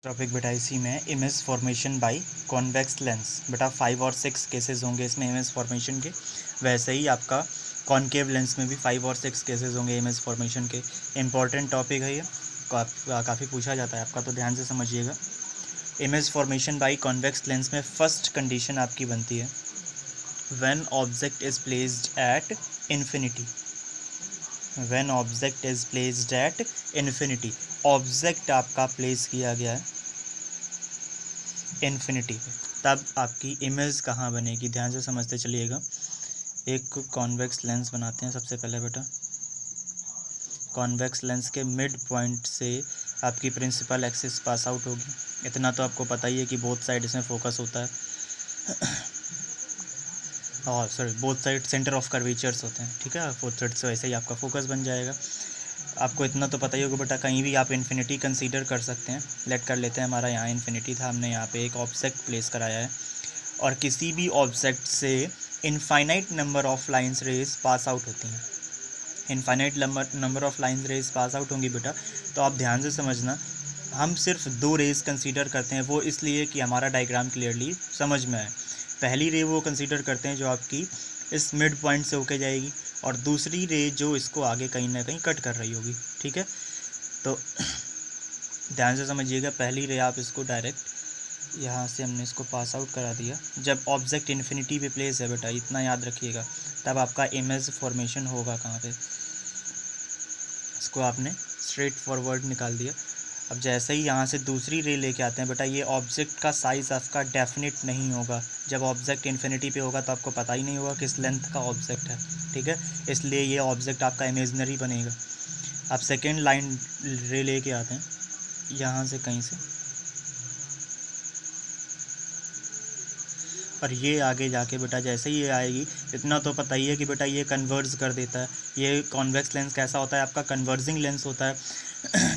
Topic बेटा इसी में image formation by convex lens. बेटा 5 और 6 केसेस होंगे इसमें इमेज फॉर्मेशन के। वैसे ही आपका कॉनकेव लेंस में भी 5 और 6 केसेस होंगे इमेज फॉर्मेशन के। इम्पॉर्टेंट टॉपिक है ये, काफ़ी पूछा जाता है आपका, तो ध्यान से समझिएगा। Image formation by convex lens में फर्स्ट कंडीशन आपकी बनती है when object is placed at infinity. When object is placed at infinity, object आपका प्लेस किया गया है इन्फिनिटी पे, तब आपकी इमेज कहाँ बनेगी। ध्यान से समझते चलिएगा। एक कॉन्वेक्स लेंस बनाते हैं सबसे पहले बेटा। कॉन्वेक्स लेंस के मिड पॉइंट से आपकी प्रिंसिपल एक्सिस पास आउट होगी। इतना तो आपको पता ही है कि बोथ साइड इसमें फोकस होता है और sorry both side centre of curvatures होते हैं, ठीक है। फोर्थ साइड से वैसे ही आपका फोकस बन जाएगा। आपको इतना तो पता ही होगा बेटा, कहीं भी आप इन्फिनिटी कंसीडर कर सकते हैं। लेट कर लेते हैं हमारा यहाँ इन्फिनिटी था, हमने यहाँ पे एक ऑब्जेक्ट प्लेस कराया है और किसी भी ऑब्जेक्ट से infinite number of lines rays pass out होती हैं। Infinite number of lines rays pass out होंगी बेटा, तो आप ध्यान से समझना। हम सिर्फ 2 रेज कंसीडर करते हैं, वो इसलिए कि हमारा डायग्राम क्लियरली समझ में आए। पहली रे वो कंसीडर करते हैं जो आपकी इस मिड पॉइंट से होके जाएगी, और दूसरी रे जो इसको आगे कहीं ना कहीं कट कर रही होगी, ठीक है। तो ध्यान से समझिएगा, पहली रे आप इसको डायरेक्ट यहाँ से हमने इसको पास आउट करा दिया। जब ऑब्जेक्ट इन्फिनिटी पे प्लेस है बेटा, इतना याद रखिएगा, तब आपका इमेज फॉर्मेशन होगा कहाँ पे। इसको आपने स्ट्रेट फॉरवर्ड निकाल दिया। अब जैसे ही यहाँ से दूसरी रे लेके आते हैं बेटा, ये ऑब्जेक्ट का साइज़ आपका डेफिनेट नहीं होगा। जब ऑब्जेक्ट इन्फिनिटी पे होगा तो आपको पता ही नहीं होगा किस लेंथ का ऑब्जेक्ट है, ठीक है। इसलिए ये ऑब्जेक्ट आपका इमेजनरी बनेगा। आप सेकेंड लाइन रे लेके आते हैं यहाँ से कहीं से, और ये आगे जाके बेटा जैसे ही ये आएगी, इतना तो पता ही है कि बेटा ये कन्वर्ज कर देता है। ये कॉन्वेक्स लेंस कैसा होता है आपका, कन्वर्जिंग लेंस होता है।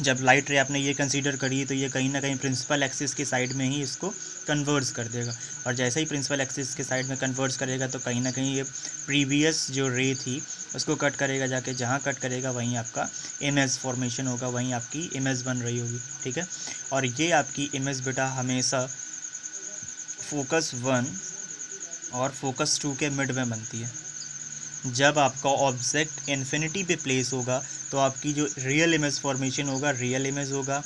जब लाइट रे आपने ये कंसीडर करी तो ये कहीं ना कहीं प्रिंसिपल एक्सिस के साइड में ही इसको कन्वर्ज कर देगा, और जैसे ही प्रिंसिपल एक्सिस के साइड में कन्वर्ज करेगा तो कहीं ना कहीं ये प्रीवियस जो रे थी उसको कट करेगा, जाके जहाँ कट करेगा वहीं आपका इमेज फॉर्मेशन होगा, वहीं आपकी इमेज बन रही होगी, ठीक है। और ये आपकी इमेज बेटा हमेशा फोकस 1 और फोकस 2 के मिड में बनती है। जब आपका ऑब्जेक्ट इन्फिनिटी पे प्लेस होगा तो आपकी जो रियल इमेज फॉर्मेशन होगा, रियल इमेज होगा।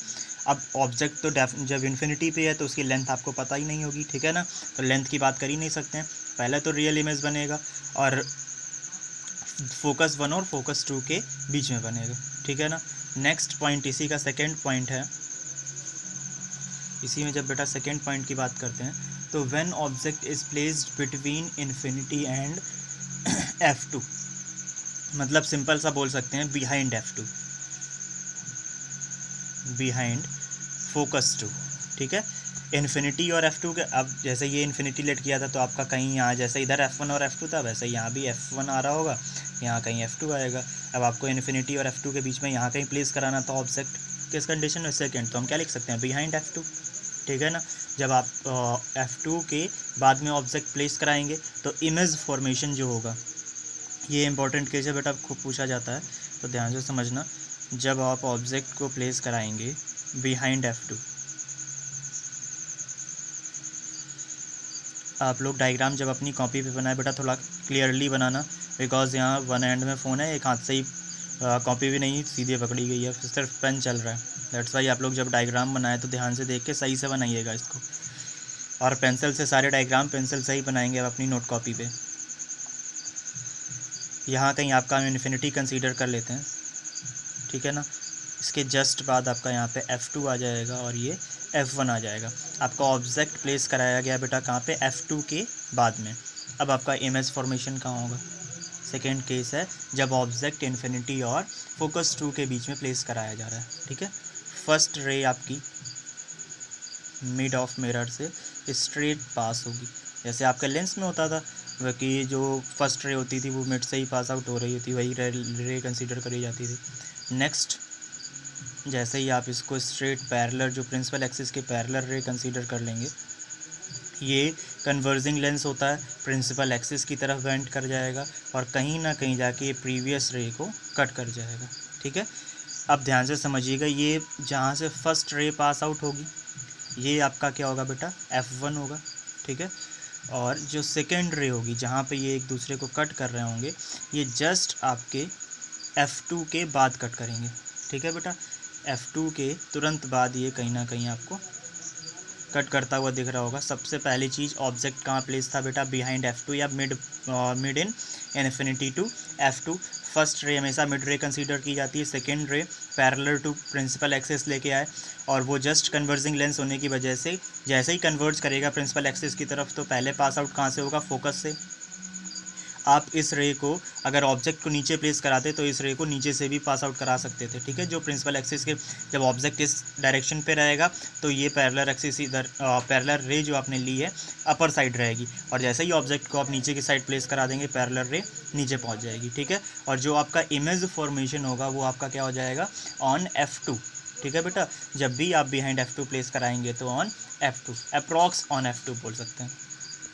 अब ऑब्जेक्ट तो जब इन्फिनिटी पे है तो उसकी लेंथ आपको पता ही नहीं होगी, ठीक है ना, तो लेंथ की बात कर ही नहीं सकते हैं। पहले तो रियल इमेज बनेगा और फोकस 1 और फोकस 2 के बीच में बनेगा, ठीक है ना। नेक्स्ट पॉइंट इसी का सेकेंड पॉइंट है। इसी में जब बेटा सेकेंड पॉइंट की बात करते हैं तो when object is placed between infinity and F2, मतलब सिंपल सा बोल सकते हैं बिहाइंड F2, बिहाइंड फोकस 2, ठीक है। इन्फिनिटी और F2 के, अब जैसे ये इन्फिनिटी लेट किया था तो आपका कहीं यहाँ जैसे इधर F1 और F2 था, वैसे यहाँ भी F1 आ रहा होगा, यहाँ कहीं F2 आएगा। अब आपको इन्फिनिटी और F2 के बीच में यहाँ कहीं प्लेस कराना था ऑब्जेक्ट, किस कंडीशन में, सेकेंड, तो हम क्या लिख सकते हैं, बिहाइंड F2, ठीक है ना। जब आप F2 के बाद में ऑब्जेक्ट प्लेस कराएंगे तो इमेज फॉर्मेशन जो होगा, ये इंपॉर्टेंट केस है बेटा, खूब पूछा जाता है, तो ध्यान से समझना। जब आप ऑब्जेक्ट को प्लेस कराएंगे बिहाइंड F2, आप लोग डायग्राम जब अपनी कॉपी पे बनाए बेटा थोड़ा क्लियरली बनाना, बिकॉज यहाँ वन हैंड में फ़ोन है, एक हाथ से ही कॉपी भी नहीं सीधे पकड़ी गई है, सिर्फ पेन चल रहा है। दैट्स वाई आप लोग जब डायग्राम बनाए तो ध्यान से देख के सही से बनाइएगा इसको, और पेंसिल से सारे डायग्राम पेंसिल से ही बनाएंगे आप अपनी नोट कॉपी पे। यहाँ कहीं आपका हम इन्फिनिटी कंसीडर कर लेते हैं, ठीक है ना। इसके जस्ट बाद आपका यहाँ पे F2 आ जाएगा और ये F1 आ जाएगा। आपका ऑब्जेक्ट प्लेस कराया गया बेटा कहाँ पे, F2 के बाद में। अब आपका इमेज फॉर्मेशन कहाँ होगा, सेकेंड केस है जब ऑब्जेक्ट इन्फिनिटी और फोकस 2 के बीच में प्लेस कराया जा रहा है, ठीक है। फर्स्ट रे आपकी मिड ऑफ मिरर से स्ट्रेट पास होगी, जैसे आपके लेंस में होता था वह कि जो फर्स्ट रे होती थी वो मिड से ही पास आउट हो रही होती, वही रे कंसीडर करी जाती थी। नेक्स्ट, जैसे ही आप इसको स्ट्रेट पैरेलल, जो प्रिंसिपल एक्सिस के पैरेलल रे कंसीडर कर लेंगे, ये कन्वर्जिंग लेंस होता है, प्रिंसिपल एक्सिस की तरफ बेंड कर जाएगा और कहीं ना कहीं जाके ये प्रीवियस रे को कट कर जाएगा, ठीक है। अब ध्यान से समझिएगा, ये जहाँ से फर्स्ट रे पास आउट होगी ये आपका क्या होगा बेटा, F1 होगा, ठीक है। और जो सेकेंड रे होगी जहाँ पे ये एक दूसरे को कट कर रहे होंगे, ये जस्ट आपके F2 के बाद कट करेंगे, ठीक है बेटा। F2 के तुरंत बाद ये कहीं ना कहीं आपको कट करता हुआ दिख रहा होगा। सबसे पहली चीज़, ऑब्जेक्ट कहाँ प्लेस था बेटा, बिहाइंड F2 या mid in infinity to F2। First ray हमेशा मिड रे कंसीडर की जाती है, second ray parallel to principal axis लेके आए, और वो जस्ट कन्वर्जिंग लेंस होने की वजह से जैसे ही कन्वर्ज करेगा प्रिंसिपल एक्सिस की तरफ, तो पहले पास आउट कहाँ से होगा, फोकस से। आप इस रे को अगर ऑब्जेक्ट को नीचे प्लेस कराते तो इस रे को नीचे से भी पास आउट करा सकते थे, ठीक है। जो प्रिंसिपल एक्सिस के, जब ऑब्जेक्ट इस डायरेक्शन पे रहेगा तो ये पैरेलल एक्सिस इधर, पैरेलल रे जो आपने ली है अपर साइड रहेगी, और जैसे ही ऑब्जेक्ट को आप नीचे की साइड प्लेस करा देंगे पैरेलल रे नीचे पहुंच जाएगी, ठीक है। और जो आपका इमेज फॉर्मेशन होगा वो आपका क्या हो जाएगा, ऑन F2, ठीक है बेटा। जब भी आप बिहाइंड F2 प्लेस कराएंगे तो on F2, approx on F2 बोल सकते हैं।